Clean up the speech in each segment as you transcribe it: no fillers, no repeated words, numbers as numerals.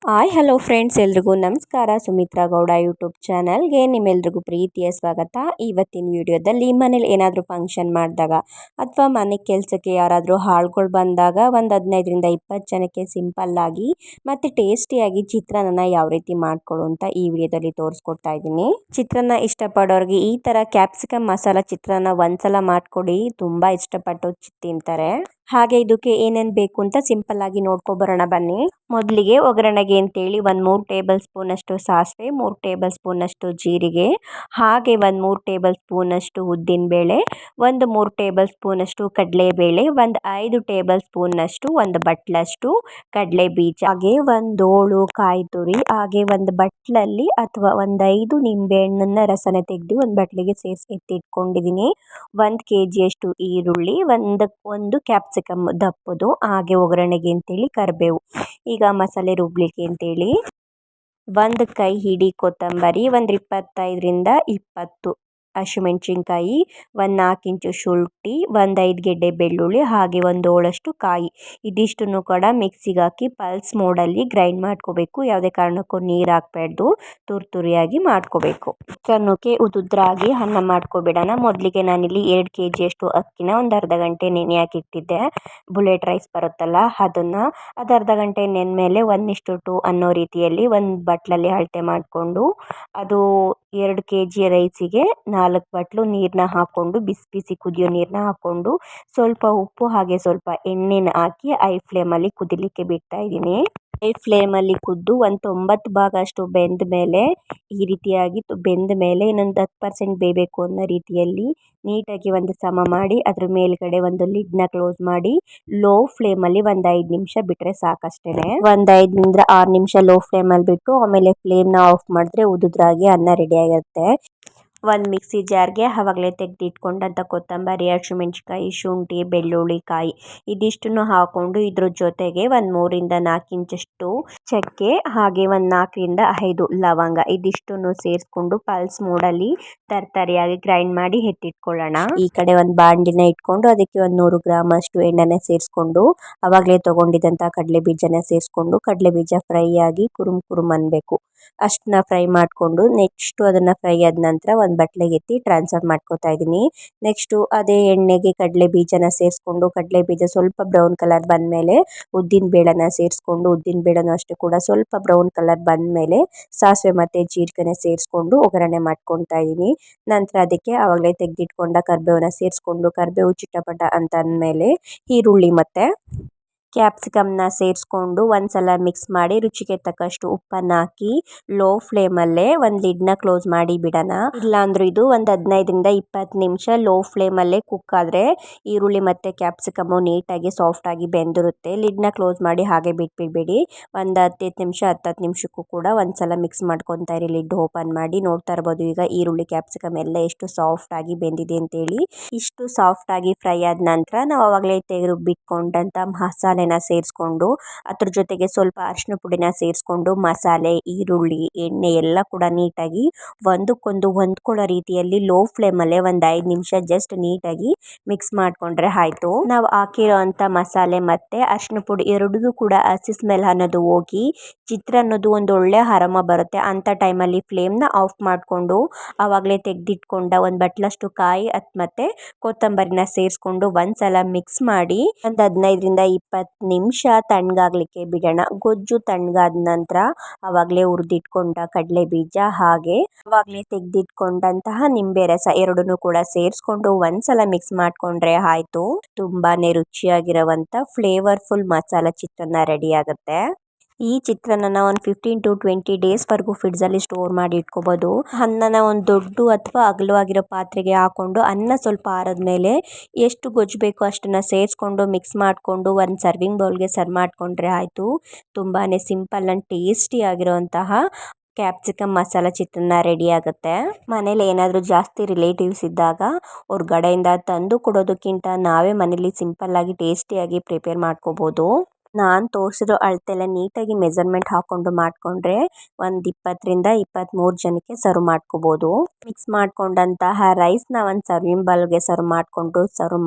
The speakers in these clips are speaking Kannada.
ಹಾಯ್ ಹಲೋ ಫ್ರೆಂಡ್ಸ್, ಎಲ್ರಿಗೂ ನಮಸ್ಕಾರ. ಸುಮಿತ್ರಾ ಗೌಡ ಯೂಟ್ಯೂಬ್ ಚಾನಲ್ಗೆ ನಿಮ್ಮೆಲ್ರಿಗೂ ಪ್ರೀತಿಯ ಸ್ವಾಗತ. ಇವತ್ತಿನ ವಿಡಿಯೋದಲ್ಲಿ ಮನೇಲಿ ಏನಾದರೂ ಫಂಕ್ಷನ್ ಮಾಡಿದಾಗ ಅಥವಾ ಮನೆ ಕೆಲಸಕ್ಕೆ ಯಾರಾದರೂ ಆಳುಗಳು ಬಂದಾಗ ಒಂದು 15ರಿಂದ 20 ಜನಕ್ಕೆ ಸಿಂಪಲ್ಲಾಗಿ ಮತ್ತು ಟೇಸ್ಟಿಯಾಗಿ ಚಿತ್ರಾನ್ನ ಯಾವ ರೀತಿ ಮಾಡ್ಕೊಳ್ಳೋ ಅಂತ ಈ ವಿಡಿಯೋದಲ್ಲಿ ತೋರಿಸ್ಕೊಡ್ತಾ ಇದ್ದೀನಿ. ಚಿತ್ರಾನ್ನ ಇಷ್ಟಪಡೋರಿಗೆ ಈ ಥರ ಕ್ಯಾಪ್ಸಿಕಮ್ ಮಸಾಲ ಚಿತ್ರಾನ್ನ ಒಂದ್ಸಲ ಮಾಡಿಕೊಡಿ, ತುಂಬ ಇಷ್ಟಪಟ್ಟು ತಿಂತಾರೆ. ಹಾಗೆ ಇದಕ್ಕೆ ಏನೇನು ಬೇಕು ಅಂತ ಸಿಂಪಲ್ಲಾಗಿ ನೋಡ್ಕೊಬರೋಣ ಬನ್ನಿ. ಮೊದಲಿಗೆ ಒಗ್ಗರಣೆಗೆ ಅಂತೇಳಿ ಒಂದು 3 ಟೇಬಲ್ ಸ್ಪೂನಷ್ಟು ಸಾಸಿವೆ, 3 ಟೇಬಲ್ ಸ್ಪೂನಷ್ಟು ಜೀರಿಗೆ, ಹಾಗೆ ಒಂದು 3 ಟೇಬಲ್ ಸ್ಪೂನಷ್ಟು ಉದ್ದಿನಬೇಳೆ, ಒಂದು 3 ಟೇಬಲ್ ಸ್ಪೂನಷ್ಟು ಕಡಲೆಬೇಳೆ, ಒಂದು 5 ಟೇಬಲ್ ಸ್ಪೂನಷ್ಟು ಒಂದು ಬಟ್ಲಷ್ಟು ಕಡಲೆ ಬೀಜ, ಹಾಗೆ ಒಂದು ಹೋಳು ಕಾಯಿ ತುರಿ, ಹಾಗೆ ಒಂದು ಬಟ್ಲಲ್ಲಿ ಅಥವಾ ಒಂದು 5 ನಿಂಬೆಹಣ್ಣನ್ನ ರಸನ ತೆಗೆದು ಒಂದು ಬಟ್ಲಿಗೆ ಸೇರಿಸಿ ಎತ್ತಿಟ್ಕೊಂಡಿದ್ದೀನಿ. 1 kg ಅಷ್ಟು ಈರುಳ್ಳಿ, ಒಂದು ಕ್ಯಾಪ್ಸಿಕಮ್ ದಪ್ಪದು, ಹಾಗೆ ಒಗ್ಗರಣೆಗೆ ಅಂತೇಳಿ ಕರಿಬೇವು. ಈಗ ಮಸಾಲೆ ರುಬ್ಲಿಕ್ಕೆ ಅಂತೇಳಿ ಒಂದು ಕೈ ಹಿಡಿ ಕೊತ್ತಂಬರಿ, ಒಂದು 25ರಿಂದ 20 ಹಸಿಮೆಣ್ಸಿನ್ಕಾಯಿ, ಒಂದು 4 ಇಂಚು ಶುಂಠಿ, ಒಂದು 5 ಗೆಡ್ಡೆ ಬೆಳ್ಳುಳ್ಳಿ, ಹಾಗೆ ಒಂದು ಹೋಳಷ್ಟು ಕಾಯಿ. ಇದಿಷ್ಟನ್ನು ಕೂಡ ಮಿಕ್ಸಿಗೆ ಹಾಕಿ ಪಲ್ಸ್ ಮೋಡಲ್ಲಿ ಗ್ರೈಂಡ್ ಮಾಡ್ಕೋಬೇಕು. ಯಾವುದೇ ಕಾರಣಕ್ಕೂ ನೀರು ಹಾಕಬಾರ್ದು, ತುರಿಯಾಗಿ ಮಾಡ್ಕೋಬೇಕು. ಚಿತ್ರಾನ್ನಕ್ಕೆ ಉದುದ್ರಾಗಿ ಅನ್ನ ಮಾಡ್ಕೊಬಿಡೋಣ. ಮೊದಲಿಗೆ ನಾನಿಲ್ಲಿ 2 kg ಅಷ್ಟು ಅಕ್ಕಿನ ಒಂದು ಅರ್ಧ ಗಂಟೆ ನೆನೆ ಹಾಕಿಟ್ಟಿದ್ದೆ. ಬುಲೆಟ್ ರೈಸ್ ಬರುತ್ತಲ್ಲ ಅದನ್ನು, ಅದು ಅರ್ಧ ಗಂಟೆ ನೆನ್ಮೇಲೆ 1:2 ಅನ್ನೋ ರೀತಿಯಲ್ಲಿ ಒಂದು ಬಟ್ಲಲ್ಲಿ ಅಳತೆ ಮಾಡಿಕೊಂಡು, ಅದು 2 kg ರೈಸಿಗೆ 4 ಬಟ್ಲು ನೀರನ್ನ ಹಾಕ್ಕೊಂಡು, ಬಿಸಿ ಬಿಸಿ ಕುದಿಯೋ ನೀರನ್ನ ಹಾಕ್ಕೊಂಡು, ಸ್ವಲ್ಪ ಉಪ್ಪು ಹಾಗೆ ಸ್ವಲ್ಪ ಎಣ್ಣೆನ ಹಾಕಿ ಹೈ ಫ್ಲೇಮಲ್ಲಿ ಕುದಿಲಿಕ್ಕೆ ಬಿಡ್ತಾ ಇದ್ದೀನಿ. ಹೈ ಫ್ಲೇಮಲ್ಲಿ ಕುದ್ದು ಒಂದು 90 ಭಾಗ ಅಷ್ಟು ಬೆಂದ ಮೇಲೆ, ಈ ರೀತಿಯಾಗಿ ಬೆಂದ ಮೇಲೆ ಇನ್ನೊಂದು 10% ಬೇಯಬೇಕು ಅನ್ನೋ ರೀತಿಯಲ್ಲಿ ನೀಟಾಗಿ ಒಂದು ಸಮ ಮಾಡಿ ಅದ್ರ ಮೇಲ್ಗಡೆ ಒಂದು ಲಿಡ್ನ ಕ್ಲೋಸ್ ಮಾಡಿ ಲೋ ಫ್ಲೇಮಲ್ಲಿ ಒಂದು 5 ನಿಮಿಷ ಬಿಟ್ಟರೆ ಸಾಕಷ್ಟೇ. ಒಂದು 5ರಿಂದ 6 ನಿಮಿಷ ಲೋ ಫ್ಲೇಮಲ್ಲಿ ಬಿಟ್ಟು ಆಮೇಲೆ ಫ್ಲೇಮ್ನ ಆಫ್ ಮಾಡಿದ್ರೆ ಉದುದ್ರಾಗಿ ಅನ್ನ ರೆಡಿ ಆಗಿರುತ್ತೆ. ಒಂದು ಮಿಕ್ಸಿ ಜಾರ್ಗೆ ಆವಾಗಲೇ ತೆಗೆದಿಟ್ಕೊಂಡಂಥ ಕೊತ್ತಂಬರಿ, ಹಸಿಮೆಣ್ಸಿನ್ಕಾಯಿ, ಶುಂಠಿ, ಬೆಳ್ಳುಳ್ಳಿ, ಕಾಯಿ ಇದಿಷ್ಟನ್ನು ಹಾಕ್ಕೊಂಡು ಇದ್ರ ಜೊತೆಗೆ ಒಂದು 3ರಿಂದ 4 ಇಂಚಷ್ಟು ಚಕ್ಕೆ, ಹಾಗೆ ಒಂದು 4ರಿಂದ 5 ಲವಂಗ ಇದಿಷ್ಟನ್ನು ಸೇರಿಸ್ಕೊಂಡು ಪಲ್ಸ್ ಮೋಡಲ್ಲಿ ತರ್ತರಿಯಾಗಿ ಗ್ರೈಂಡ್ ಮಾಡಿ ಎತ್ತಿಟ್ಕೊಳ್ಳೋಣ. ಈ ಕಡೆ ಒಂದು ಬಾಂಡಿನ ಇಟ್ಕೊಂಡು ಅದಕ್ಕೆ ಒಂದು 100 ಗ್ರಾಮ್ ಅಷ್ಟು ಎಣ್ಣೆನ ಸೇರಿಸ್ಕೊಂಡು ಆವಾಗಲೇ ತೊಗೊಂಡಿದ್ದಂಥ ಕಡಲೆ ಬೀಜನ ಸೇರಿಸ್ಕೊಂಡು ಕಡಲೆ ಬೀಜ ಫ್ರೈ ಆಗಿ ಕುರುಮ್ ಅನ್ನಬೇಕು. ಅಷ್ಟನ್ನ ಫ್ರೈ ಮಾಡಿಕೊಂಡು ನೆಕ್ಸ್ಟು ಅದನ್ನು ಫ್ರೈ ಆದ ನಂತರ ಒಂದು ಬಟ್ಲಿಗೆ ಎತ್ತಿ ಟ್ರಾನ್ಸ್ಫರ್ ಮಾಡ್ಕೊತಾ ಇದ್ದೀನಿ. ನೆಕ್ಸ್ಟು ಅದೇ ಎಣ್ಣೆಗೆ ಕಡಲೆ ಬೀಜನ ಸೇರಿಸ್ಕೊಂಡು ಕಡಲೆ ಬೀಜ ಸ್ವಲ್ಪ ಬ್ರೌನ್ ಕಲರ್ ಬಂದಮೇಲೆ ಉದ್ದಿನ ಬೇಳೆನ ಸೇರಿಸ್ಕೊಂಡು ಉದ್ದಿನ ಬೇಳೆನೂ ಅಷ್ಟೇ ಕೂಡ ಸ್ವಲ್ಪ ಬ್ರೌನ್ ಕಲರ್ ಬಂದಮೇಲೆ ಸಾಸಿವೆ ಮತ್ತು ಜೀರಿಗೆನ ಸೇರಿಸ್ಕೊಂಡು ಒಗ್ಗರಣೆ ಮಾಡ್ಕೊತಾ ಇದ್ದೀನಿ. ನಂತರ ಅದಕ್ಕೆ ಆವಾಗಲೇ ತೆಗೆದಿಟ್ಕೊಂಡ ಕರಿಬೇವನ್ನ ಸೇರಿಸ್ಕೊಂಡು ಕರಿಬೇವು ಚಿಟಪಟ ಅಂತ ಅಂದಮೇಲೆ ಈರುಳ್ಳಿ ಮತ್ತು ಕ್ಯಾಪ್ಸಿಕಮ್ನ ಸೇರಿಸ್ಕೊಂಡು ಒಂದ್ಸಲ ಮಿಕ್ಸ್ ಮಾಡಿ ರುಚಿಗೆ ತಕ್ಕಷ್ಟು ಉಪ್ಪನ್ನು ಹಾಕಿ ಲೋ ಫ್ಲೇಮಲ್ಲೇ ಒಂದು ಲಿಡ್ನ ಕ್ಲೋಸ್ ಮಾಡಿ ಬಿಡೋಣ. ಇಲ್ಲಾಂದ್ರೂ ಇದು ಒಂದು 15ರಿಂದ 20 ನಿಮಿಷ ಲೋ ಫ್ಲೇಮಲ್ಲೇ ಕುಕ್ ಆದರೆ ಈರುಳ್ಳಿ ಮತ್ತು ಕ್ಯಾಪ್ಸಿಕಮ್ಮು ನೀಟಾಗಿ ಸಾಫ್ಟಾಗಿ ಬೆಂದಿರುತ್ತೆ. ಲಿಡ್ನ ಕ್ಲೋಸ್ ಮಾಡಿ ಹಾಗೆ ಬಿಟ್ಬಿಡಬೇಡಿ. ಒಂದು 10 ನಿಮಿಷ 10 ನಿಮಿಷಕ್ಕೂ ಕೂಡ ಒಂದ್ಸಲ ಮಿಕ್ಸ್ ಮಾಡ್ಕೊತಾ ಇರಿ. ಲಿಡ್ ಓಪನ್ ಮಾಡಿ ನೋಡ್ತಾ ಇರ್ಬೋದು ಈಗ ಈರುಳ್ಳಿ ಕ್ಯಾಪ್ಸಿಕಮ್ ಎಲ್ಲ ಎಷ್ಟು ಸಾಫ್ಟಾಗಿ ಬೆಂದಿದೆ ಅಂತೇಳಿ. ಇಷ್ಟು ಸಾಫ್ಟಾಗಿ ಫ್ರೈ ಆದ ನಂತರ ನಾವು ಆವಾಗಲೇ ತೆಗೆದು ಬಿಟ್ಕೊಂಡಂಥ ಮಸಾಲೆನ ಸೇರಿಸ್ಕೊಂಡು ಅದ್ರ ಜೊತೆಗೆ ಸ್ವಲ್ಪ ಅರಿಶಿನ ಪುಡಿನ ಸೇರಿಸ್ಕೊಂಡು ಮಸಾಲೆ, ಈರುಳ್ಳಿ, ಎಣ್ಣೆ ಎಲ್ಲ ಕೂಡ ನೀಟಾಗಿ ಒಂದಕ್ಕೊಂದು ಹೊಂದ್ಕೊಳ್ಳೋ ರೀತಿಯಲ್ಲಿ ಲೋ ಫ್ಲೇಮಲ್ಲೇ ಒಂದು 5 ನಿಮಿಷ ಜಸ್ಟ್ ನೀಟಾಗಿ ಮಿಕ್ಸ್ ಮಾಡಿಕೊಂಡ್ರೆ ಆಯಿತು. ನಾವು ಹಾಕಿರೋ ಅಂಥ ಮಸಾಲೆ ಮತ್ತು ಅರಿಶಿನ ಪುಡಿ ಎರಡೂ ಕೂಡ ಹಸಿ ಸ್ಮೆಲ್ ಅನ್ನೋದು ಹೋಗಿ ಚಿತ್ರಾನ್ನದ್ದು ಒಂದು ಒಳ್ಳೆ ಅರೋಮ ಬರುತ್ತೆ. ಅಂಥ ಟೈಮಲ್ಲಿ ಫ್ಲೇಮ್ನ ಆಫ್ ಮಾಡಿಕೊಂಡು ಆವಾಗಲೇ ತೆಗೆದಿಟ್ಕೊಂಡ ಒಂದು ಬಟ್ಲಷ್ಟು ಕಾಯಿ ಮತ್ತು ಕೊತ್ತಂಬರಿನ ಸೇರಿಸ್ಕೊಂಡು ಒಂದ್ಸಲ ಮಿಕ್ಸ್ ಮಾಡಿ ಒಂದು 15ರಿಂದ 20 ನಿಮಿಷ ತಣ್ಣಗಾಗಲಿಕ್ಕೆ ಬಿಡೋಣ. ಗೊಜ್ಜು ತಣ್ಣಗಾದ ನಂತರ ಆವಾಗಲೇ ಹುರಿದಿಟ್ಕೊಂಡ ಕಡಲೆ ಬೀಜ ಹಾಗೆ ಆವಾಗಲೇ ತೆಗೆದಿಟ್ಕೊಂಡಂತಹ ನಿಂಬೆ ರಸ ಎರಡನ್ನೂ ಕೂಡ ಸೇರಿಸ್ಕೊಂಡು ಒಂದ್ಸಲ ಮಿಕ್ಸ್ ಮಾಡಿಕೊಂಡ್ರೆ ಆಯಿತು. ತುಂಬಾನೇ ರುಚಿಯಾಗಿರುವಂಥ ಫ್ಲೇವರ್ಫುಲ್ ಮಸಾಲ ಚಿತ್ರಾನ್ನ ರೆಡಿ ಆಗುತ್ತೆ. ಈ ಚಿತ್ರಾನ್ನ ಒಂದು 15 to 20 ಡೇಸ್ವರೆಗೂ ಫ್ರಿಡ್ಜಲ್ಲಿ ಸ್ಟೋರ್ ಮಾಡಿ ಇಟ್ಕೋಬೋದು. ಅನ್ನನ ಒಂದು ದೊಡ್ಡ ಅಥವಾ ಅಗಲವಾಗಿರೋ ಪಾತ್ರೆಗೆ ಹಾಕ್ಕೊಂಡು ಅನ್ನ ಸ್ವಲ್ಪ ಆರಿದ್ಮೇಲೆ ಎಷ್ಟು ಗೊಜ್ಜು ಬೇಕೋ ಅಷ್ಟನ್ನು ಸೇರಿಸ್ಕೊಂಡು ಮಿಕ್ಸ್ ಮಾಡಿಕೊಂಡು ಒಂದು ಸರ್ವಿಂಗ್ ಬೌಲ್ಗೆ ಸರ್ವ್ ಮಾಡಿಕೊಂಡ್ರೆ ಆಯಿತು. ತುಂಬಾ ಸಿಂಪಲ್ ಆ್ಯಂಡ್ ಟೇಸ್ಟಿ ಆಗಿರೋಂತಹ ಕ್ಯಾಪ್ಸಿಕಮ್ ಮಸಾಲ ಚಿತ್ರಾನ್ನ ರೆಡಿ ಆಗುತ್ತೆ. ಮನೇಲಿ ಏನಾದರೂ ಜಾಸ್ತಿ ರಿಲೇಟಿವ್ಸ್ ಇದ್ದಾಗ ಹೊರ್ಗಡೆಯಿಂದ ತಂದು ಕೊಡೋದಕ್ಕಿಂತ ನಾವೇ ಮನೇಲಿ ಸಿಂಪಲ್ಲಾಗಿ ಟೇಸ್ಟಿಯಾಗಿ ಪ್ರಿಪೇರ್ ಮಾಡ್ಕೋಬೋದು. ನಾನು ತೋರಿಸಿರೋ ಅಳತೆಲ್ಲ ನೀಟಾಗಿ ಮೆಜರ್ಮೆಂಟ್ ಹಾಕ್ಕೊಂಡು ಮಾಡಿಕೊಂಡ್ರೆ ಒಂದು 20ರಿಂದ 23 ಜನಕ್ಕೆ ಸರ್ವ್ ಮಾಡ್ಕೋಬೋದು. ಮಿಕ್ಸ್ ಮಾಡ್ಕೊಂಡಂತಹ ರೈಸ್ನ ಒಂದು ಸರ್ವಿಂಗ್ ಬೌಲ್ಗೆ ಸರ್ವ್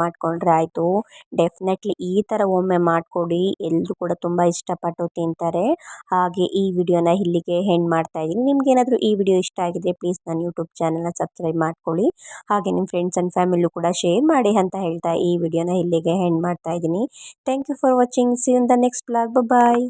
ಮಾಡಿಕೊಂಡ್ರೆ ಆಯಿತು. ಡೆಫಿನೆಟ್ಲಿ ಈ ಥರ ಒಮ್ಮೆ ಮಾಡಿಕೊಡಿ, ಎಲ್ಲರೂ ಕೂಡ ತುಂಬ ಇಷ್ಟಪಟ್ಟು ತಿಂತಾರೆ. ಹಾಗೆ ಈ ವಿಡಿಯೋನ ಇಲ್ಲಿಗೆ ಎಂಡ್ ಮಾಡ್ತಾ ಇದ್ದೀನಿ. ನಿಮ್ಗೆ ಏನಾದರೂ ಈ ವಿಡಿಯೋ ಇಷ್ಟ ಆಗಿದೆ ಪ್ಲೀಸ್ ನನ್ನ ಯೂಟ್ಯೂಬ್ ಚಾನಲ್ನ ಸಬ್ಸ್ಕ್ರೈಬ್ ಮಾಡ್ಕೊಳ್ಳಿ. ಹಾಗೆ ನಿಮ್ಮ ಫ್ರೆಂಡ್ಸ್ ಆ್ಯಂಡ್ ಫ್ಯಾಮಿಲಿ ಕೂಡ ಶೇರ್ ಮಾಡಿ ಅಂತ ಹೇಳ್ತಾ ಈ ವಿಡಿಯೋನ ಇಲ್ಲಿಗೆ ಎಂಡ್ ಮಾಡ್ತಾ ಇದ್ದೀನಿ. Thank you for watching. See you in the next blog. Bye.